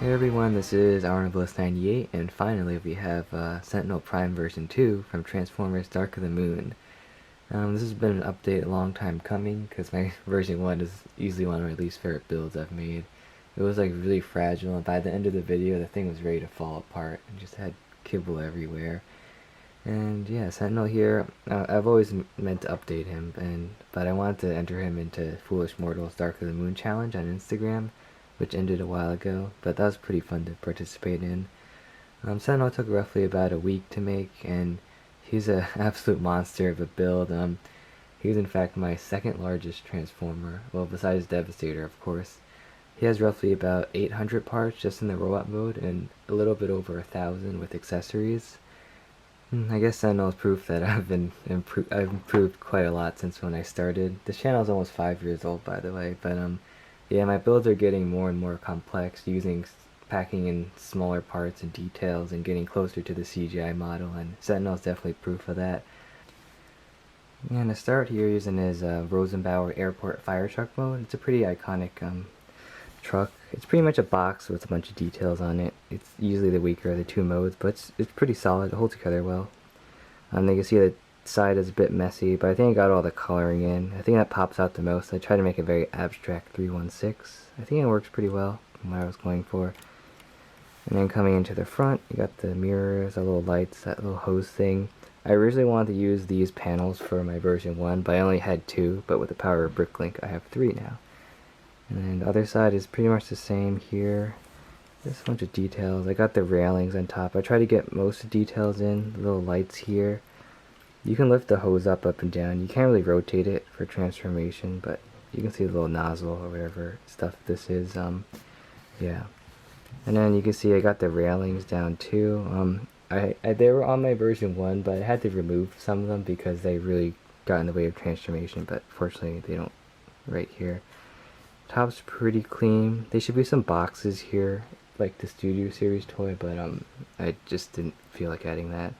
Hey everyone, this is Arnabliss98, and finally we have Sentinel Prime version 2 from Transformers Dark of the Moon. This has been an update a long time coming, because my version 1 is easily one of my least favorite builds I've made. It was like really fragile, and by the end of the video the thing was ready to fall apart, and just had kibble everywhere. And yeah, Sentinel here, I've always meant to update him, but I wanted to enter him into Foolish Mortal's Dark of the Moon challenge on Instagram, which ended a while ago, but that was pretty fun to participate in. Sentinel took roughly about a week to make, and he's an absolute monster of a build. He's in fact my second largest Transformer, well besides Devastator of course. He has roughly about 800 parts just in the robot mode, and a little bit over 1,000 with accessories. I guess Sentinel is proof that I've improved quite a lot since when I started. This channel is almost 5 years old, by the way, but yeah, my builds are getting more and more complex, packing in smaller parts and details and getting closer to the CGI model, and Sentinel is definitely proof of that. And to start here using his Rosenbauer Airport fire truck mode. It's a pretty iconic truck. It's pretty much a box with a bunch of details on it. It's usually the weaker of the two modes, but it's pretty solid. It holds together well. You can see the side is a bit messy, but I think I got all the coloring in. I think that pops out the most. I tried to make a very abstract 316. I think it works pretty well from what I was going for. And then coming into the front, you got the mirrors, the little lights, that little hose thing. I originally wanted to use these panels for my version 1, but I only had 2, but with the power of Bricklink I have 3 now. And then the other side is pretty much the same here. There's a bunch of details. I got the railings on top. I try to get most of the details in. The little lights here. You can lift the hose up and down. You can't really rotate it for transformation, but you can see the little nozzle or whatever stuff this is. Yeah. And then you can see I got the railings down too. They were on my version 1, but I had to remove some of them because they really got in the way of transformation, but fortunately they don't right here. Top's pretty clean. There should be some boxes here, like the Studio Series toy, but I just didn't feel like adding that.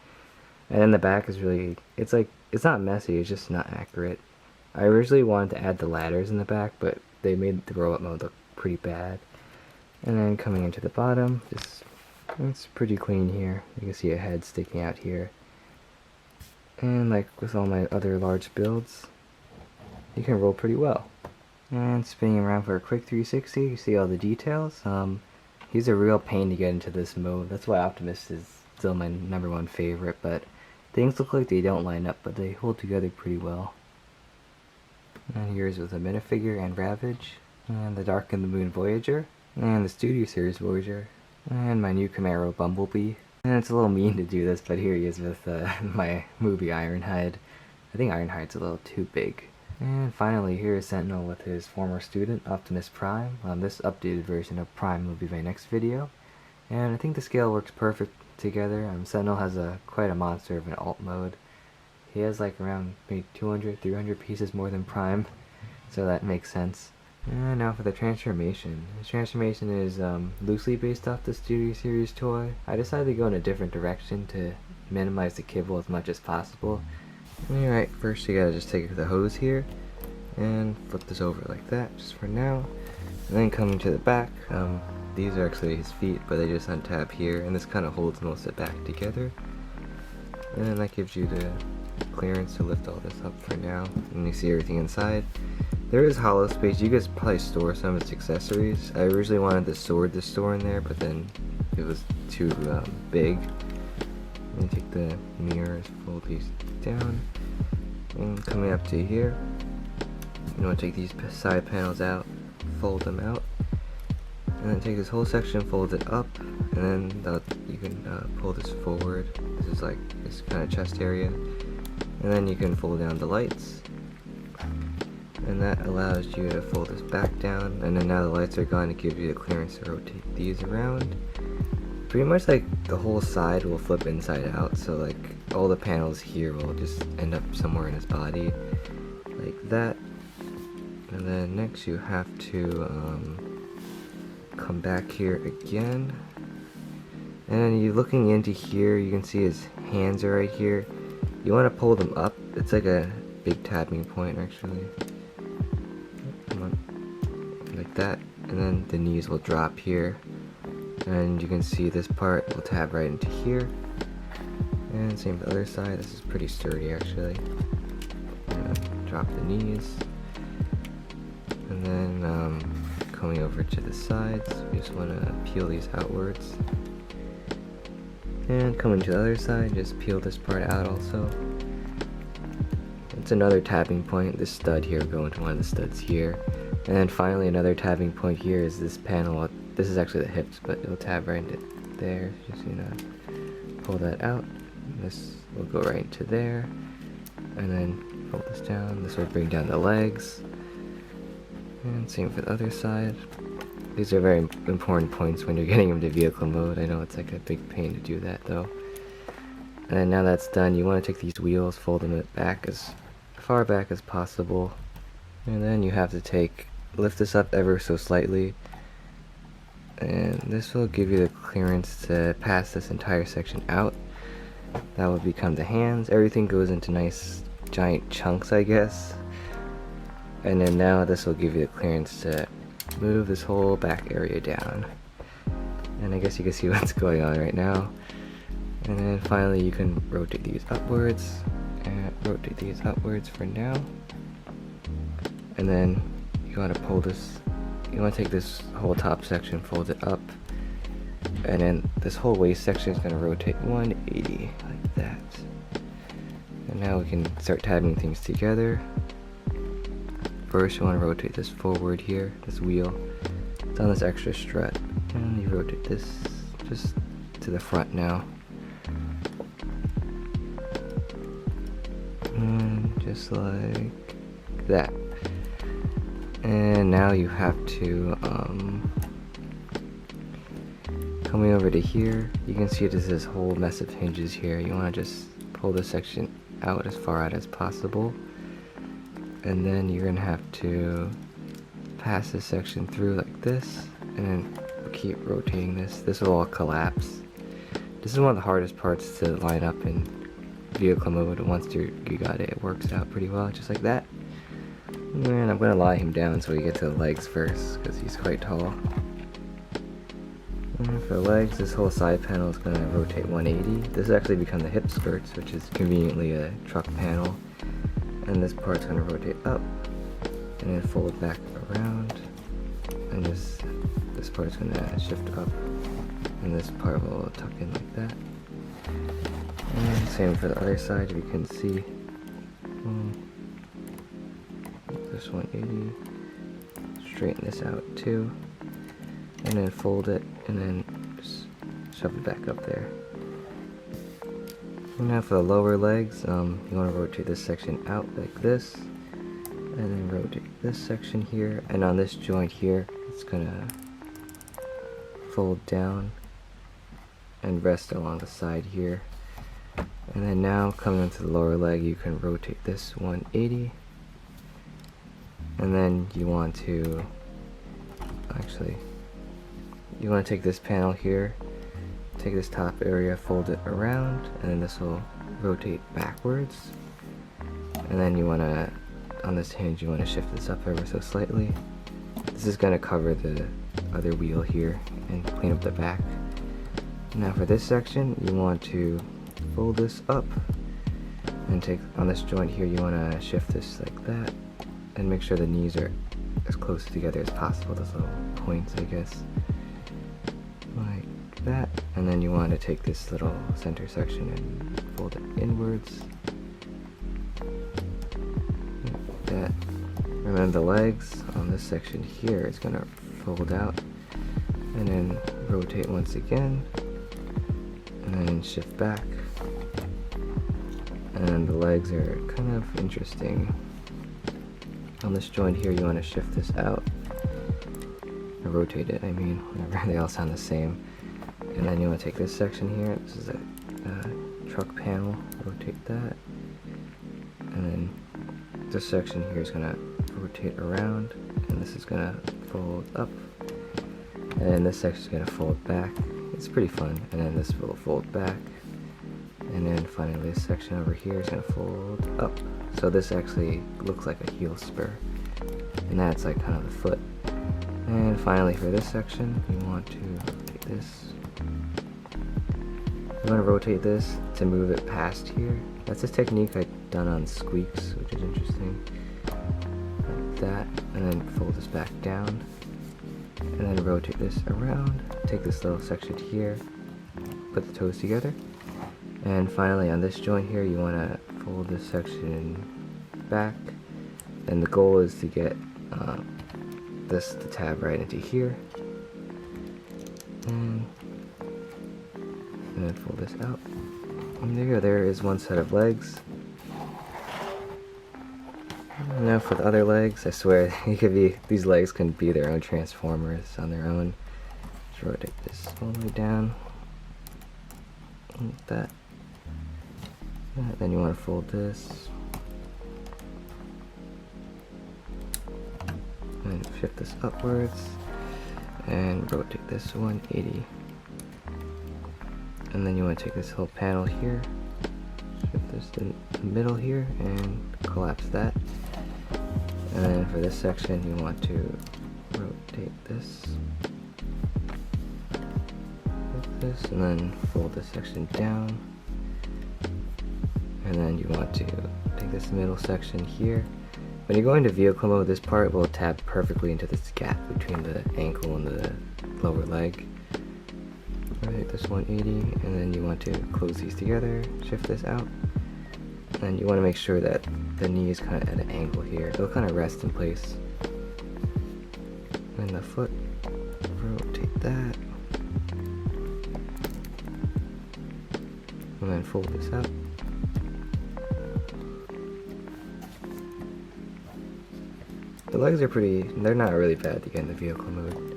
And then the back is really, it's not messy, it's just not accurate. I originally wanted to add the ladders in the back, but they made the robot mode look pretty bad. And then coming into the bottom, it's pretty clean here. You can see a head sticking out here. And like with all my other large builds, you can roll pretty well. And spinning around for a quick 360, you see all the details. He's a real pain to get into this mode. That's why Optimus is still my #1 favorite, but things look like they don't line up, but they hold together pretty well. And here's with a minifigure and Ravage, and the Dark of the Moon Voyager, and the Studio Series Voyager, and my new Camaro Bumblebee. And it's a little mean to do this, but here he is with my movie Ironhide. I think Ironhide's a little too big. And finally, here is Sentinel with his former student, Optimus Prime. This updated version of Prime will be my next video. And I think the scale works perfect together. Sentinel has quite a monster of an alt mode. He has like around maybe 200, 300 pieces more than Prime, so that makes sense. And now for the transformation. The transformation is loosely based off the Studio Series toy. I decided to go in a different direction to minimize the kibble as much as possible. Alright, first you gotta just take the hose here and flip this over like that, just for now. And then coming to the back, these are actually his feet, but they just untab here, and this kind of holds most of it back together. And then that gives you the clearance to lift all this up for now, and you see everything inside. There is hollow space. You guys probably store some of its accessories. I originally wanted the sword to store in there, but then it was too big. And take the mirrors, fold these down, and coming up to here, you want to take these side panels out, fold them out, and then take this whole section, fold it up, and then you can pull this forward. This is like this kind of chest area, and then you can fold down the lights, and that allows you to fold this back down. And then now the lights are gone, it gives you the clearance to rotate these around. Pretty much like the whole side will flip inside out, so like all the panels here will just end up somewhere in his body, like that. And then next you have to come back here again, and then you're looking into here, you can see his hands are right here. You want to pull them up. It's like a big tapping point actually. Come on, like that, and then the knees will drop here. And you can see this part will tab right into here. And same with the other side. This is pretty sturdy actually. Drop the knees. And then coming over to the sides, we just want to peel these outwards. And coming to the other side, just peel this part out also. It's another tapping point. This stud here will go into one of the studs here. And then finally another tapping point here is this panel. This is actually the hips, but it'll tab right into there. Just pull that out. This will go right into there. And then fold this down. This will bring down the legs. And same for the other side. These are very important points when you're getting into vehicle mode. I know it's like a big pain to do that though. And then now that's done, you want to take these wheels, fold them back as far back as possible. And then you have to lift this up ever so slightly. And this will give you the clearance to pass this entire section out. That will become the hands. Everything goes into nice giant chunks, I guess. And then now this will give you the clearance to move this whole back area down. And I guess you can see what's going on right now. And then finally you can rotate these upwards, and rotate these upwards for now. And then you want to pull this, you want to take this whole top section, fold it up, and then this whole waist section is going to rotate 180 like that. And now we can start tabbing things together. First you want to rotate this forward here, this wheel. It's on this extra strut. And you rotate this just to the front now. And just like that. And now you have to, coming over to here, you can see there's this whole mess of hinges here. You want to just pull this section out as far out as possible. And then you're going to have to pass this section through like this, and then keep rotating this. This will all collapse. This is one of the hardest parts to line up in vehicle mode. Once you got it, it works out pretty well, just like that. And I'm going to lie him down so we get to the legs first, because he's quite tall. And for the legs, this whole side panel is going to rotate 180. This has actually become the hip skirts, which is conveniently a truck panel. And this part's going to rotate up, and then fold back around, and this part's going to shift up, and this part will tuck in like that. And same for the other side, you can see this 180, straighten this out too, and then fold it, and then just shove it back up there. And now for the lower legs, you want to rotate this section out like this, and then rotate this section here, and on this joint here, it's gonna fold down and rest along the side here. And then now coming into the lower leg, you can rotate this 180, and then you want to take this panel here, take this top area, fold it around, and then this will rotate backwards. And then you want to, on this hinge, you want to shift this up ever so slightly. This is going to cover the other wheel here and clean up the back. Now for this section, you want to fold this up and take, on this joint here, you want to shift this like that and make sure the knees are as close together as possible, those little points, I guess. Like that. And then you want to take this little center section and fold it inwards. Like that. And then the legs on this section here is going to fold out and then rotate once again and then shift back. And the legs are kind of interesting. On this joint here, you want to shift this out, or rotate it, I mean, whenever they all sound the same. And then you want to take this section here, this is a truck panel, rotate that. And then this section here is going to rotate around, and this is going to fold up. And then this section is going to fold back. It's pretty fun. And then this will fold back. And then finally this section over here is going to fold up. So this actually looks like a heel spur. And that's like kind of the foot. And finally for this section, you want to take this. You want to rotate this to move it past here. That's a technique I've done on squeaks, which is interesting. Like that, and then fold this back down, and then rotate this around. Take this little section here, put the toes together, and finally on this joint here, you want to fold this section back. And the goal is to get the tab right into here, and then fold this out. And there you go. There is one set of legs. And now for the other legs, I swear these legs can be their own transformers on their own. Just rotate this all the way down, like that. And then you want to fold this, and shift this upwards, and rotate this 180. And then you want to take this whole panel here, shift this in the middle here, and collapse that. And then for this section, you want to rotate this, like this, and then fold this section down. And then you want to take this middle section here. When you go into vehicle mode, this part will tab perfectly into this gap between the ankle and the lower leg. Rotate this 180, and then you want to close these together, shift this out, and you want to make sure that the knee is kind of at an angle here. They'll kind of rest in place. And the foot, rotate that, and then fold this out. The legs are they're not really bad to get in the vehicle mode.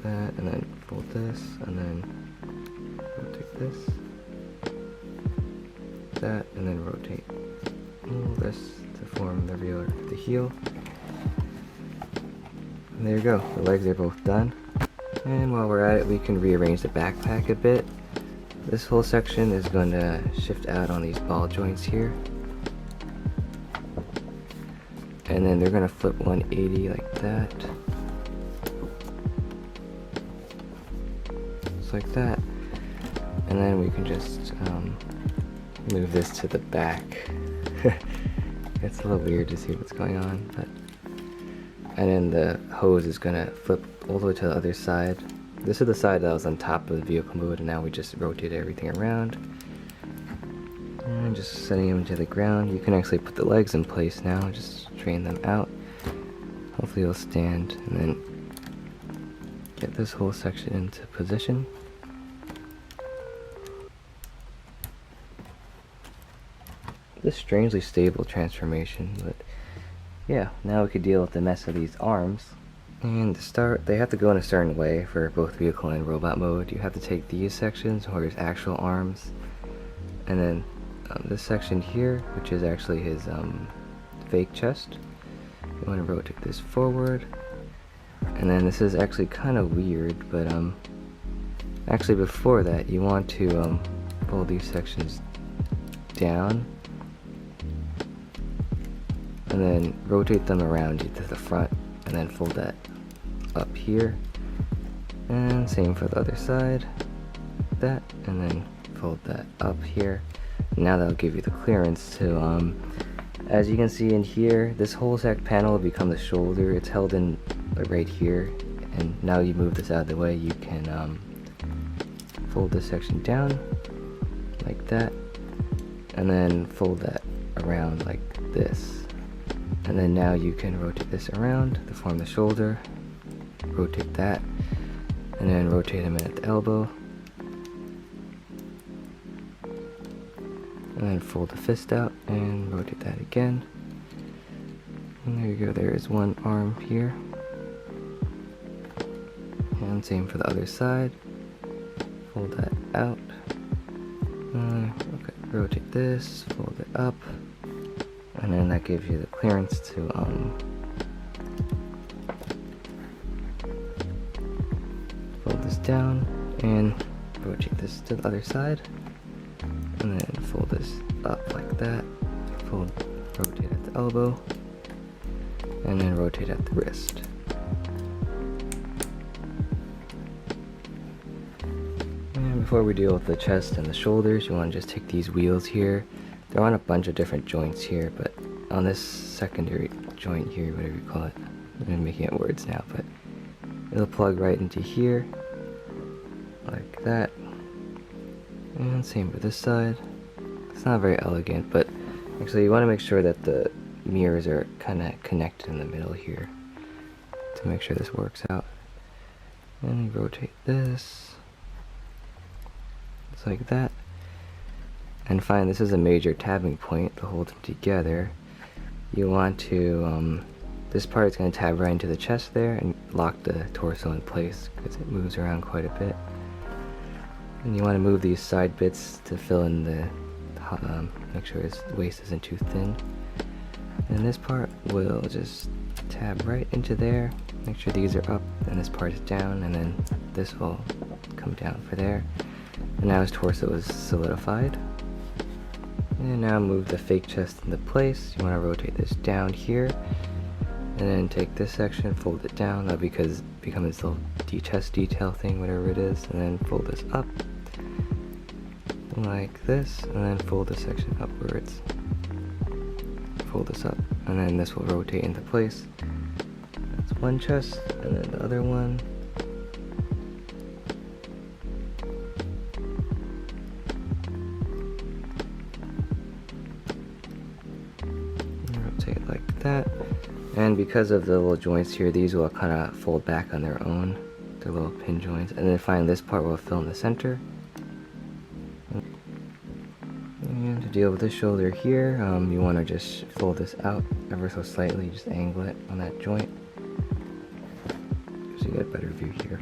That, and then fold this, and then rotate this, that, and then rotate all this to form the heel. And there you go, the legs are both done. And while we're at it, we can rearrange the backpack a bit. This whole section is going to shift out on these ball joints here. And then they're going to flip 180 like that. Just like that. And then we can just move this to the back. It's a little weird to see what's going on, but and then the hose is going to flip all the way to the other side. This is the side that was on top of the vehicle mode, and now we just rotate everything around. And just setting them to the ground. You can actually put the legs in place now, just straighten them out. Hopefully it'll stand, and then get this whole section into position. This strangely stable transformation, but yeah, now we could deal with the mess of these arms. And to start, they have to go in a certain way for both vehicle and robot mode. You have to take these sections where there's actual arms, and then this section here, which is actually his fake chest. You want to rotate this forward, and then this is actually kind of weird, but actually before that, you want to pull these sections down, and then rotate them around you to the front, and then fold that up here, and same for the other side, that, and then fold that up here. Now that'll give you the clearance to, as you can see in here, this whole sec panel will become the shoulder. It's held in right here, and now you move this out of the way, you can fold this section down like that, and then fold that around like this. And then now you can rotate this around to form the shoulder, rotate that, and then rotate them in at the elbow, and then fold the fist out and rotate that again. And there you go, there is one arm here. And same for the other side. Fold that out. Okay, rotate this, fold it up, and then that gives you the clearance to fold this down and rotate this to the other side, and then fold this up like that, rotate at the elbow, and then rotate at the wrist. before we deal with the chest and the shoulders, you want to just take these wheels here. They're on a bunch of different joints here, but on this secondary joint here, whatever you call it, I'm making up words now, but it'll plug right into here, like that. And same for this side. It's not very elegant, but actually you want to make sure that the mirrors are kind of connected in the middle here to make sure this works out. And you rotate this, just like that. And fine, this is a major tabbing point to hold them together. You want to, this part is going to tab right into the chest there and lock the torso in place because it moves around quite a bit. And you want to move these side bits to fill in the, make sure his waist isn't too thin. And this part will just tab right into there. Make sure these are up and this part is down, and then this will come down for there. And now his torso is solidified. And now move the fake chest into place. You want to rotate this down here, and then take this section, fold it down, because it becomes this little chest detail thing, whatever it is, and then fold this up like this, and then fold this section upwards. Fold this up, and then this will rotate into place. That's one chest, and then the other one. Rotate like that. And because of the little joints here, these will kind of fold back on their own. They're little pin joints. And then finally this part will fill in the center. And to deal with the shoulder here, you want to just fold this out ever so slightly, just angle it on that joint, so you get a better view here.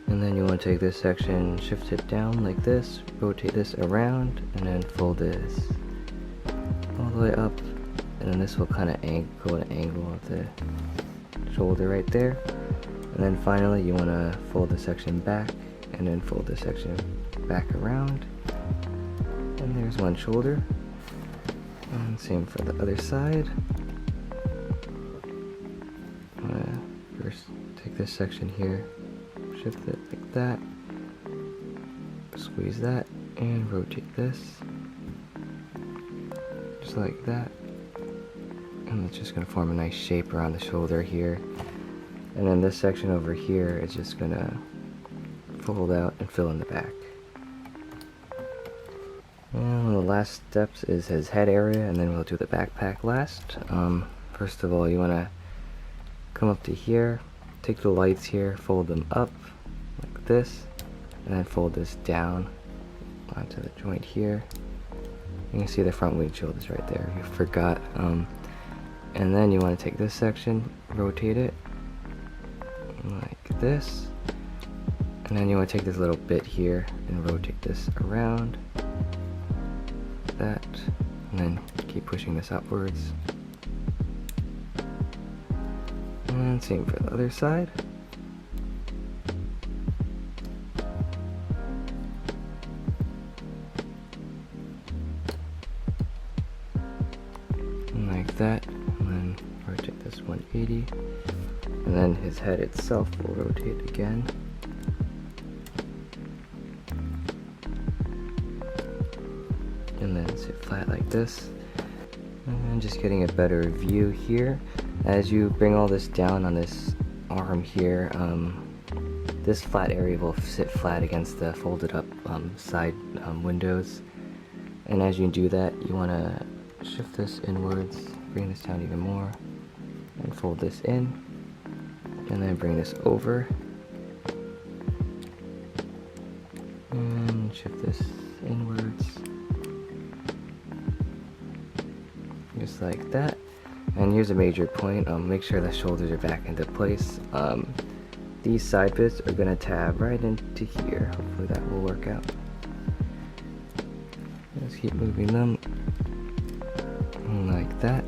And then you want to take this section, shift it down like this, rotate this around, and then fold this all the way up, and then this will kind of go at an angle of the shoulder right there. And then finally you want to fold the section back, and then fold this section back around, and there's one shoulder. And same for the other side. I'm gonna first take this section here, shift it like that, squeeze that, and rotate this just like that, and it's just going to form a nice shape around the shoulder here. And then this section over here is just going to fold out and fill in the back. And one of the last steps is his head area, and then we'll do the backpack last. First of all, you want to come up to here, take the lights here, fold them up like this, and then fold this down onto the joint here. You can see the front windshield is right there, you forgot. And then you want to take this section, rotate it like this, and then you want to take this little bit here and rotate this around like that, and then keep pushing this upwards. And same for the other side. Like that, and then rotate this 180, and then his head itself will rotate again. And then sit flat like this. And just getting a better view here. As you bring all this down on this arm here, this flat area will sit flat against the folded up side windows. And as you do that, you want to shift this inwards, bring this down even more, and fold this in, and then bring this over, and shift this inwards, just like that. And here's a major point, make sure the shoulders are back into place. These side bits are going to tab right into here. Hopefully that will work out. Let's keep moving them like that.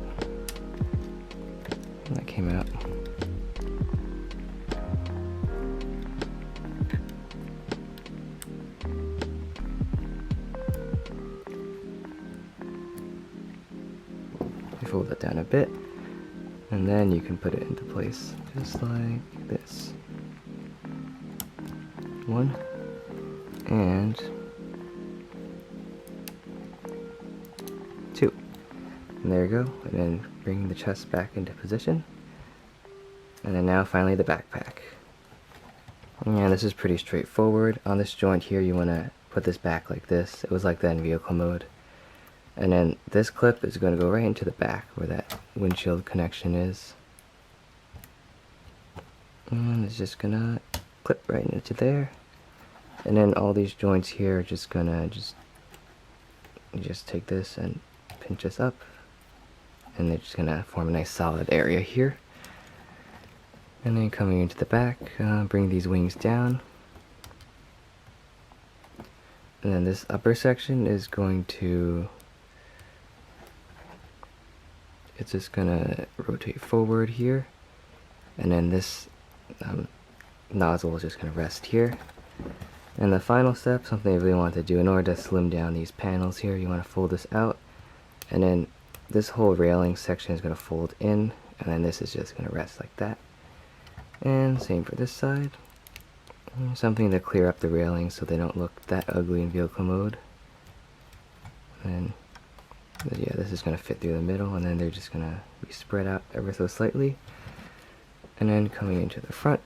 And that came out. You fold that down a bit, and then you can put it into place just like this. 1 and 2. And there you go. And then bring the chest back into position. And then now finally the backpack. And this is pretty straightforward. On this joint here, you want to put this back like this. It was like that in vehicle mode. And then this clip is going to go right into the back where that windshield connection is. And it's just going to clip right into there. And then all these joints here are just going to just take this and pinch this up. And they're just going to form a nice solid area here. And then coming into the back, bring these wings down. And then this upper section is going to, it's just gonna rotate forward here. And then this nozzle is just gonna rest here. And the final step, something I really want to do in order to slim down these panels here, you want to fold this out. And then this whole railing section is gonna fold in, and then this is just gonna rest like that. And same for this side. Something to clear up the railings so they don't look that ugly in vehicle mode. And yeah, this is going to fit through the middle, and then they're just going to be spread out ever so slightly. And then coming into the front,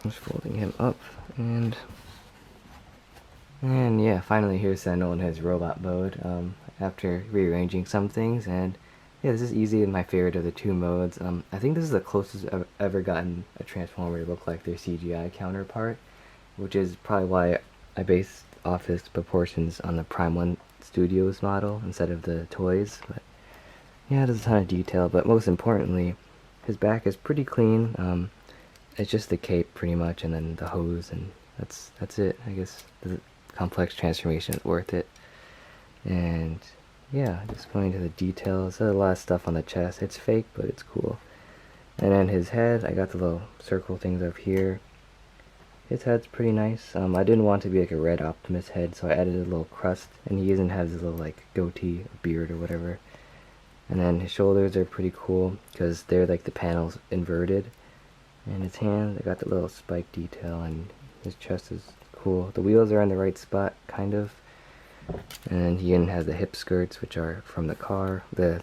just folding him up, and yeah, finally here's Sentinel in his robot mode after rearranging some things. And yeah, this is easily my favorite of the two modes. I think this is the closest I've ever gotten a Transformer to look like their CGI counterpart, which is probably why I based off his proportions on the Prime 1 Studios model instead of the toys. But yeah, there's a ton of detail, but most importantly, his back is pretty clean. It's just the cape pretty much, and then the hose, and that's it. I guess the complex transformation is worth it. And yeah, just going into the details. There's a lot of stuff on the chest. It's fake, but it's cool. And then his head, I got the little circle things up here. His head's pretty nice. I didn't want it to be like a red Optimus head, so I added a little crust. And he even has his little like goatee, beard, or whatever. And then his shoulders are pretty cool because they're like the panels inverted. And his hands, I got the little spike detail, and his chest is cool. The wheels are in the right spot, kind of. And he even has the hip skirts, which are from the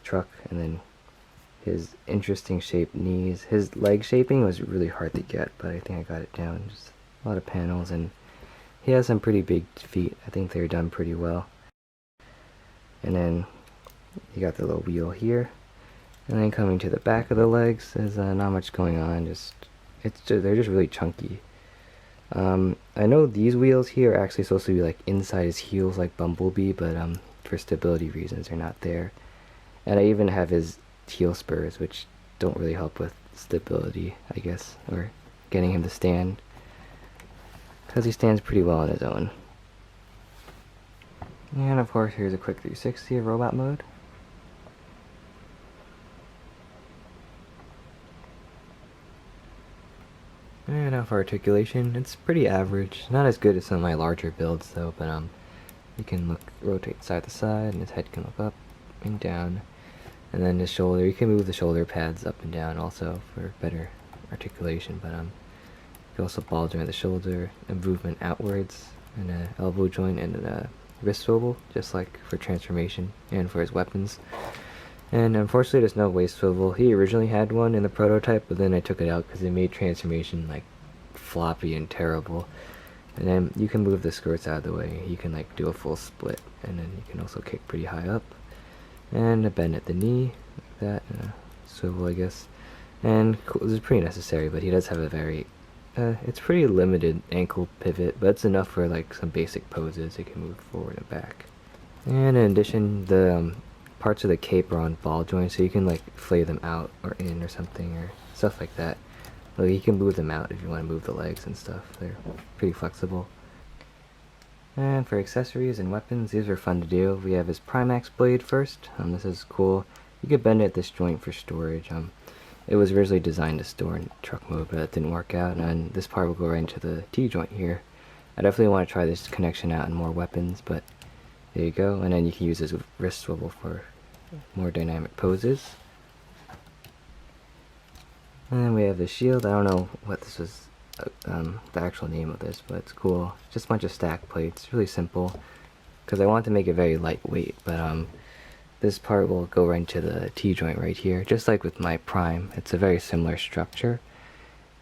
truck, and then his interesting shaped knees. His leg shaping was really hard to get, but I think I got it down. Just a lot of panels, and he has some pretty big feet. I think they're done pretty well. And then you got the little wheel here. And then coming to the back of the legs, there's not much going on. They're just really chunky. I know these wheels here are actually supposed to be like inside his heels like Bumblebee, but for stability reasons they're not there. And I even have his heel spurs, which don't really help with stability, I guess, or getting him to stand, because he stands pretty well on his own. And of course here's a quick 360 of robot mode. And now for articulation, it's pretty average. Not as good as some of my larger builds though, but you can rotate side to side, and his head can look up and down. And then his shoulder, you can move the shoulder pads up and down also for better articulation, but you can also ball joint the shoulder, a movement outwards, and an elbow joint, and a wrist swivel, just like for transformation and for his weapons. And unfortunately there's no waist swivel. He originally had one in the prototype, but then I took it out because it made transformation like floppy and terrible. And then you can move the skirts out of the way. You can like do a full split, and then you can also kick pretty high up. And a bend at the knee, like that, and a swivel, I guess. And this is pretty necessary, but he does have a very, it's pretty limited ankle pivot, but it's enough for like some basic poses. It can move forward and back. And in addition, the parts of the cape are on ball joints, so you can like flay them out or in or something, or stuff like that. Like, you can move them out if you want to move the legs and stuff. They're pretty flexible. And for accessories and weapons, these are fun to do. We have his Primax blade first. This is cool. You could bend it at this joint for storage. It was originally designed to store in truck mode, but it didn't work out. And this part will go right into the T-joint here. I definitely want to try this connection out in more weapons, but there you go. And then you can use this wrist swivel for more dynamic poses. And then we have the shield. I don't know what this was the actual name of this, but it's cool. Just a bunch of stack plates, really simple, because I want to make it very lightweight, but this part will go right into the T-joint right here, just like with my Prime. It's a very similar structure.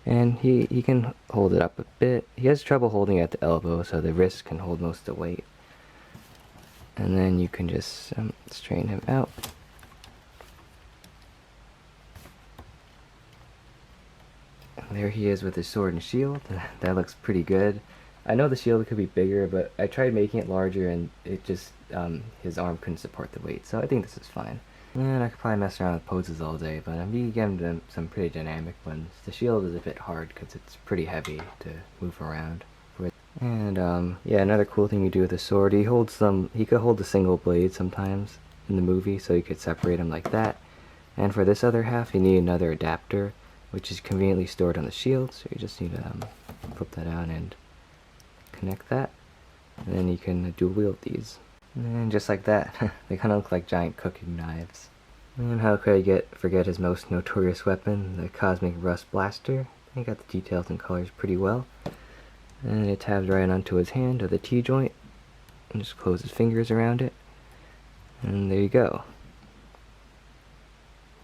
And he can hold it up a bit. He has trouble holding it at the elbow, so the wrist can hold most of the weight. And then you can just straighten him out. And there he is with his sword and shield. That looks pretty good. I know the shield could be bigger, but I tried making it larger and it just, his arm couldn't support the weight, so I think this is fine. And I could probably mess around with poses all day, but I'm getting them some pretty dynamic ones. The shield is a bit hard because it's pretty heavy to move around. And yeah, another cool thing you do with the sword, he could hold a single blade sometimes in the movie, so you could separate them like that. And for this other half, you need another adapter, which is conveniently stored on the shield, so you just need to flip that out and connect that. And then you can dual wield these. And just like that, they kind of look like giant cooking knives. And how could I forget his most notorious weapon, the Cosmic Rust Blaster. I got the details and colors pretty well. And it tabs right onto his hand, or the T-joint. And just close his fingers around it. And there you go.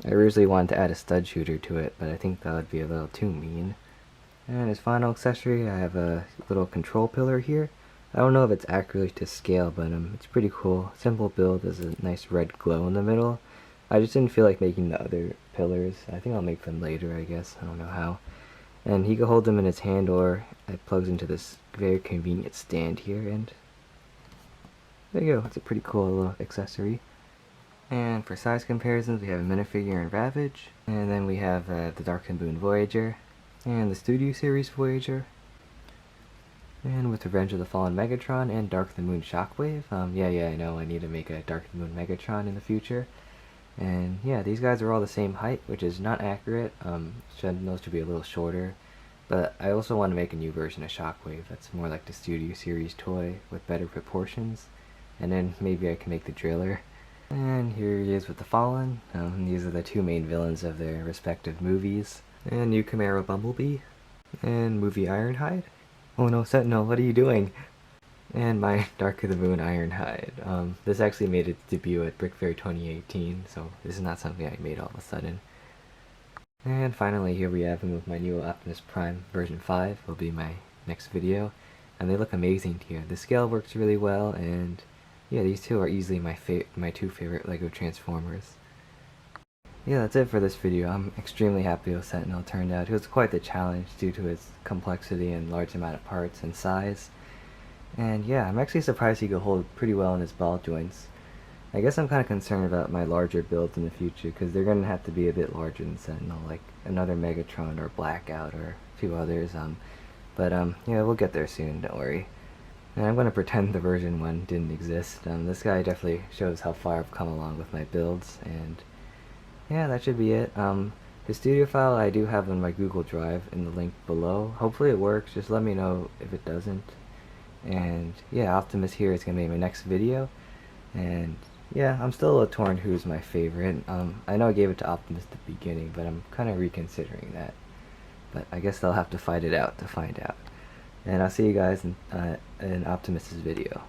I originally wanted to add a stud shooter to it, but I think that would be a little too mean. And his final accessory, I have a little control pillar here. I don't know if it's accurately to scale, but it's pretty cool. Simple build, there's a nice red glow in the middle. I just didn't feel like making the other pillars. I think I'll make them later, I guess. I don't know how. And he can hold them in his hand, or it plugs into this very convenient stand here, and there you go. It's a pretty cool little accessory. And for size comparisons, we have a minifigure and Ravage, and then we have the Dark and Moon Voyager, and the Studio Series Voyager. And with Revenge of the Fallen Megatron and Dark of the Moon Shockwave. Yeah, I know I need to make a Dark of the Moon Megatron in the future. And yeah, these guys are all the same height, which is not accurate. Those should be a little shorter. But I also want to make a new version of Shockwave that's more like the Studio Series toy with better proportions. And then maybe I can make the Driller. And here he is with the Fallen. These are the two main villains of their respective movies. And new Chimera Bumblebee. And movie Ironhide. Oh no, Sentinel, what are you doing? And my Dark of the Moon Ironhide. This actually made its debut at Brick Fair 2018, so this is not something I made all of a sudden. And finally, here we have him with my new Optimus Prime version 5, will be my next video. And they look amazing here. The scale works really well, and yeah, these two are easily my two favorite LEGO Transformers. Yeah, that's it for this video. I'm extremely happy with Sentinel turned out. It was quite the challenge due to its complexity and large amount of parts and size. And yeah, I'm actually surprised he could hold pretty well in his ball joints. I guess I'm kind of concerned about my larger builds in the future, because they're going to have to be a bit larger than Sentinel, like another Megatron or Blackout or a few others. Yeah, we'll get there soon, don't worry. And I'm going to pretend the version 1 didn't exist. This guy definitely shows how far I've come along with my builds, and yeah, that should be it. The studio file I do have on my Google Drive in the link below. Hopefully it works, just let me know if it doesn't. And yeah, Optimus here is going to be my next video. And yeah, I'm still a little torn who's my favorite. I know I gave it to Optimus at the beginning, but I'm kind of reconsidering that. But I guess they'll have to fight it out to find out. And I'll see you guys in Optimus's video.